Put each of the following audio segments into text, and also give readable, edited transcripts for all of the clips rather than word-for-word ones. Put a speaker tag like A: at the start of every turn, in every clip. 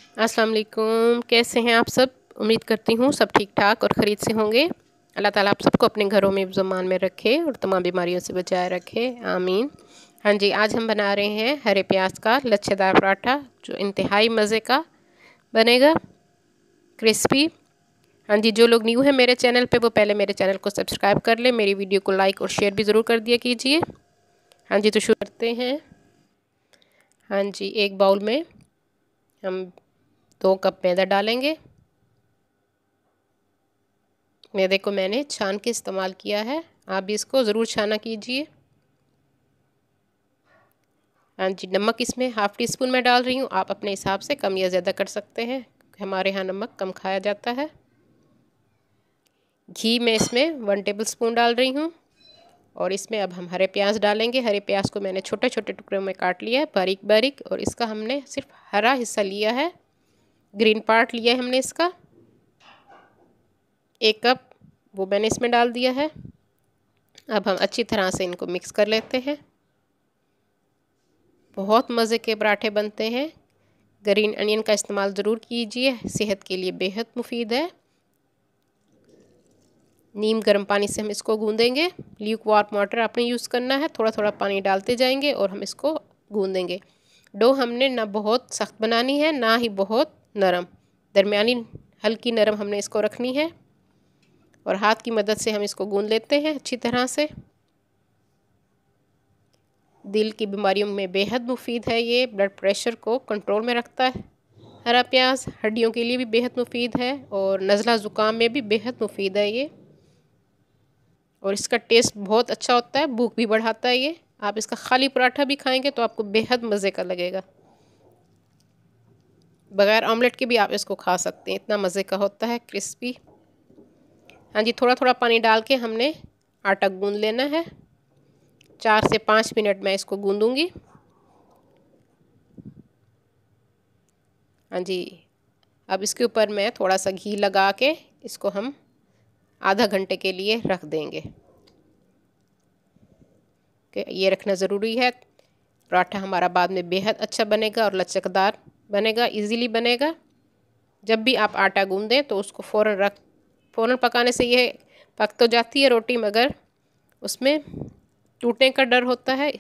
A: अस्सलाम वालेकुम। कैसे हैं आप सब? उम्मीद करती हूँ सब ठीक ठाक और ख़रीद से होंगे। अल्लाह ताला आप सबको अपने घरों में ज़मान में रखे और तमाम बीमारियों से बचाए रखे, आमीन। हाँ जी, आज हम बना रहे हैं हरे प्याज का लच्छेदार पराठा जो इंतहाई मज़े का बनेगा, क्रिस्पी। हाँ जी, जो लोग न्यू हैं मेरे चैनल पे वो पहले मेरे चैनल को सब्सक्राइब कर लें, मेरी वीडियो को लाइक और शेयर भी ज़रूर कर दिया कीजिए। हाँ जी, तो शुरू करते हैं। हाँ जी, एक बाउल में हम 2 कप मैदा डालेंगे। मैदे को मैंने छान के इस्तेमाल किया है, आप भी इसको ज़रूर छाना कीजिए। हाँ जी, नमक इसमें हाफ़ टी स्पून मैं डाल रही हूँ, आप अपने हिसाब से कम या ज़्यादा कर सकते हैं, हमारे यहाँ नमक कम खाया जाता है। घी मैं इसमें 1 टेबल स्पून डाल रही हूँ और इसमें अब हम हरे प्याज डालेंगे। हरे प्याज को मैंने छोटे छोटे टुकड़ों में काट लिया है बारीक बारीक, और इसका हमने सिर्फ हरा हिस्सा लिया है, ग्रीन पार्ट लिया है हमने इसका। 1 कप वो मैंने इसमें डाल दिया है। अब हम अच्छी तरह से इनको मिक्स कर लेते हैं। बहुत मज़े के पराठे बनते हैं। ग्रीन अनियन का इस्तेमाल ज़रूर कीजिए, सेहत के लिए बेहद मुफीद है। नीम गर्म पानी से हम इसको गूँदेंगे। ल्यूक वार्म वाटर आपने यूज़ करना है, थोड़ा थोड़ा पानी डालते जाएंगे और हम इसको गूँदेंगे। डो हमने ना बहुत सख्त बनानी है ना ही बहुत नरम, दरमियानी हल्की नरम हमने इसको रखनी है। और हाथ की मदद से हम इसको गूँध लेते हैं अच्छी तरह से। दिल की बीमारियों में बेहद मुफीद है ये, ब्लड प्रेशर को कंट्रोल में रखता है। हरा प्याज हड्डियों के लिए भी बेहद मुफीद है और नज़ला ज़ुकाम में भी बेहद मुफीद है ये, और इसका टेस्ट बहुत अच्छा होता है, भूख भी बढ़ाता है ये। आप इसका खाली पराठा भी खाएंगे तो आपको बेहद मज़े का लगेगा। बग़ैर ऑमलेट के भी आप इसको खा सकते हैं, इतना मज़े का होता है, क्रिस्पी। हाँ जी, थोड़ा थोड़ा पानी डाल के हमने आटा गूँध लेना है। 4 से 5 मिनट मैं इसको गूँधूँगी। हाँ जी, अब इसके ऊपर मैं थोड़ा सा घी लगा के इसको हम आधा घंटे के लिए रख देंगे। ये रखना ज़रूरी है, पराठा हमारा बाद में बेहद अच्छा बनेगा और लचकदार बनेगा, इजीली बनेगा। जब भी आप आटा गूँधें तो उसको फ़ौरन पकाने से ये पक तो जाती है रोटी, मगर उसमें टूटने का डर होता है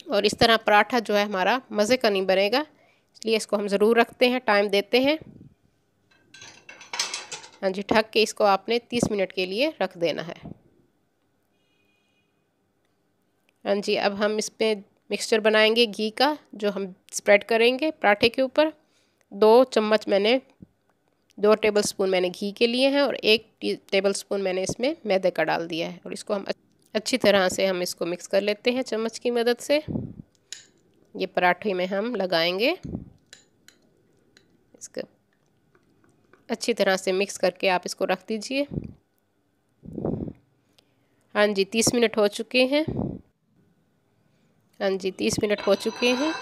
A: और इस तरह पराठा जो है हमारा मज़े का नहीं बनेगा, इसलिए इसको हम ज़रूर रखते हैं, टाइम देते हैं। हाँ जी, ढक के इसको आपने 30 मिनट के लिए रख देना है। हाँ जी, अब हम इस पर मिक्सचर बनाएंगे घी का, जो हम स्प्रेड करेंगे पराठे के ऊपर। 2 टेबल स्पून मैंने घी के लिए हैं और 1 टेबल स्पून मैंने इसमें मैदे का डाल दिया है, और इसको हम अच्छी तरह से हम इसको मिक्स कर लेते हैं चम्मच की मदद से। ये पराठे में हम लगाएंगे, इसको अच्छी तरह से मिक्स करके आप इसको रख दीजिए। हाँ जी, 30 मिनट हो चुके हैं। हाँ जी, 30 मिनट हो चुके हैं।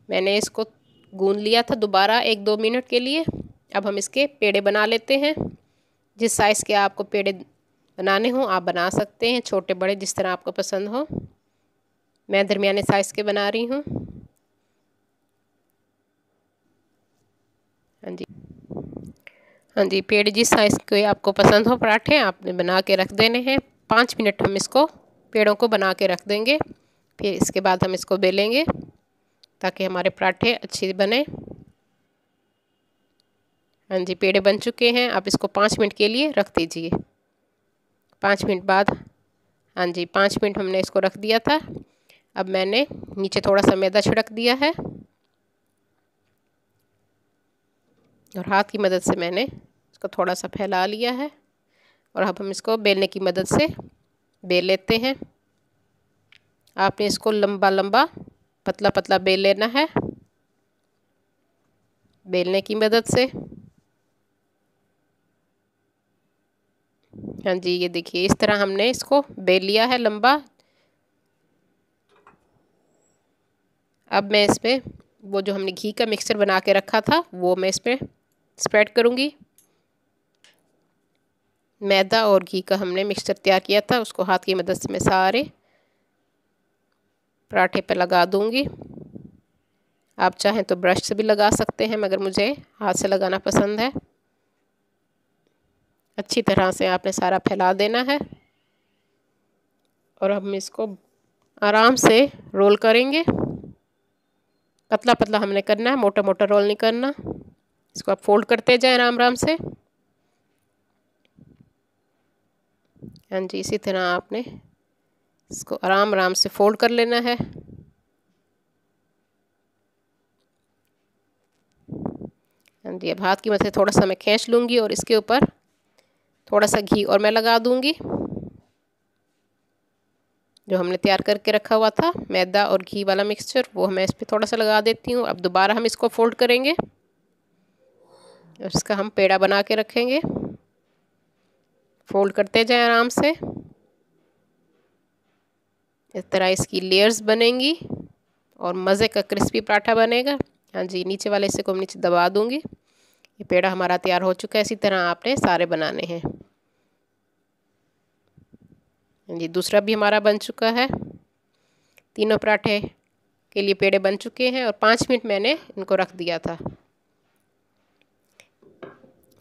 A: मैंने इसको गूँध लिया था दोबारा 1-2 मिनट के लिए। अब हम इसके पेड़े बना लेते हैं। जिस साइज़ के आपको पेड़े बनाने हो आप बना सकते हैं, छोटे बड़े जिस तरह आपको पसंद हो। मैं दरमियाने साइज़ के बना रही हूँ। हाँ जी, हाँ जी, पेड़ जिस साइज़ के आपको पसंद हो पराठे आपने बना के रख देने हैं। 5 मिनट हम इसको पेड़ों को बना के रख देंगे, फिर इसके बाद हम इसको बेलेंगे ताकि हमारे पराठे अच्छे बने। हाँ जी, पेड़े बन चुके हैं, आप इसको 5 मिनट के लिए रख दीजिए। 5 मिनट बाद, हाँ जी, 5 मिनट हमने इसको रख दिया था। अब मैंने नीचे थोड़ा सा मैदा छिड़क दिया है और हाथ की मदद से मैंने इसको थोड़ा सा फैला लिया है, और अब हम इसको बेलने की मदद से बेल लेते हैं। आपने इसको लंबा लंबा पतला पतला बेल लेना है बेलने की मदद से। हाँ जी, ये देखिए इस तरह हमने इसको बेल लिया है लंबा। अब मैं इसमें वो जो हमने घी का मिक्सचर बना के रखा था वो मैं इसमें स्प्रेड करूँगी। मैदा और घी का हमने मिक्सचर तैयार किया था, उसको हाथ की मदद से मैं सारे पराठे पे लगा दूंगी। आप चाहें तो ब्रश से भी लगा सकते हैं, मगर मुझे हाथ से लगाना पसंद है। अच्छी तरह से आपने सारा फैला देना है और हम इसको आराम से रोल करेंगे। पतला पतला हमने करना है, मोटा मोटा रोल नहीं करना। इसको आप फोल्ड करते जाएं आराम आराम से। हाँ जी, इसी तरह आपने इसको आराम आराम से फोल्ड कर लेना है। हाँ जी, अब हाथ की मदद से थोड़ा सा मैं खींच लूँगी और इसके ऊपर थोड़ा सा घी और मैं लगा दूँगी। जो हमने तैयार करके रखा हुआ था मैदा और घी वाला मिक्सचर, वो मैं इस पर थोड़ा सा लगा देती हूँ। अब दोबारा हम इसको फोल्ड करेंगे और इसका हम पेड़ा बना के रखेंगे। फोल्ड करते जाएं आराम से। इस तरह इसकी लेयर्स बनेंगी और मज़े का क्रिस्पी पराठा बनेगा। हाँ जी, नीचे वाले हिस्से को हम नीचे दबा दूँगी। ये पेड़ा हमारा तैयार हो चुका है। इसी तरह आपने सारे बनाने हैं। जी, दूसरा भी हमारा बन चुका है। तीनों पराठे के लिए पेड़े बन चुके हैं और 5 मिनट मैंने इनको रख दिया था।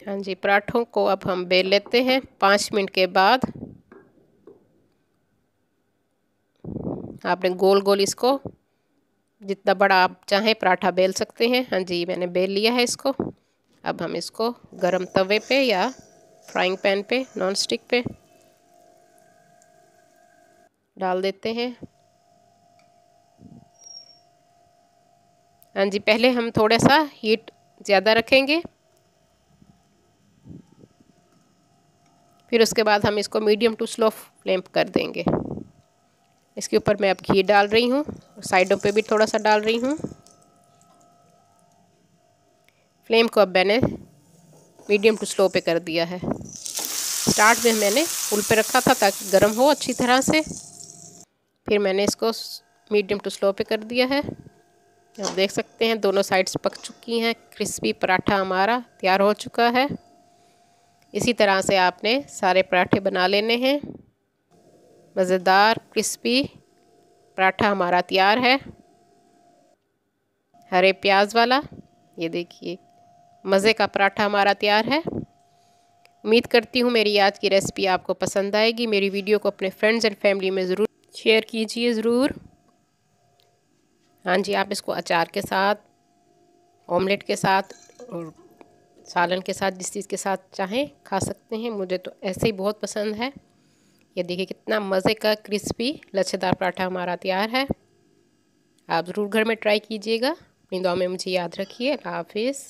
A: हाँ जी, पराठों को अब हम बेल लेते हैं 5 मिनट के बाद। आपने गोल गोल इसको जितना बड़ा आप चाहें पराठा बेल सकते हैं। हाँ जी, मैंने बेल लिया है इसको। अब हम इसको गरम तवे पे या फ्राइंग पैन पे, नॉन स्टिक पे डाल देते हैं। हाँ जी, पहले हम थोड़ा सा हीट ज़्यादा रखेंगे, फिर उसके बाद हम इसको मीडियम टू स्लो फ्लेम कर देंगे। इसके ऊपर मैं अब घी डाल रही हूँ, साइडों पे भी थोड़ा सा डाल रही हूँ। फ्लेम को अब मैंने मीडियम टू स्लो पे कर दिया है। स्टार्ट में मैंने फुल पे रखा था ताकि गर्म हो अच्छी तरह से, फिर मैंने इसको मीडियम टू स्लो पे कर दिया है। आप देख सकते हैं दोनों साइड्स पक चुकी हैं। क्रिस्पी पराठा हमारा तैयार हो चुका है। इसी तरह से आपने सारे पराठे बना लेने हैं। मज़ेदार क्रिस्पी पराठा हमारा तैयार है, हरे प्याज वाला। ये देखिए, मज़े का पराठा हमारा तैयार है। उम्मीद करती हूँ मेरी आज की रेसिपी आपको पसंद आएगी। मेरी वीडियो को अपने फ्रेंड्स एंड फैमिली में ज़रूर शेयर कीजिए ज़रूर। हाँ जी, आप इसको अचार के साथ, ऑमलेट के साथ और सालन के साथ, जिस चीज़ के साथ चाहें खा सकते हैं। मुझे तो ऐसे ही बहुत पसंद है। ये देखिए कितना मज़े का क्रिस्पी लच्छेदार पराठा हमारा तैयार है। आप ज़रूर घर में ट्राई कीजिएगा। अपनी दुआ में मुझे याद रखिए। अल्लाह हाफिज़।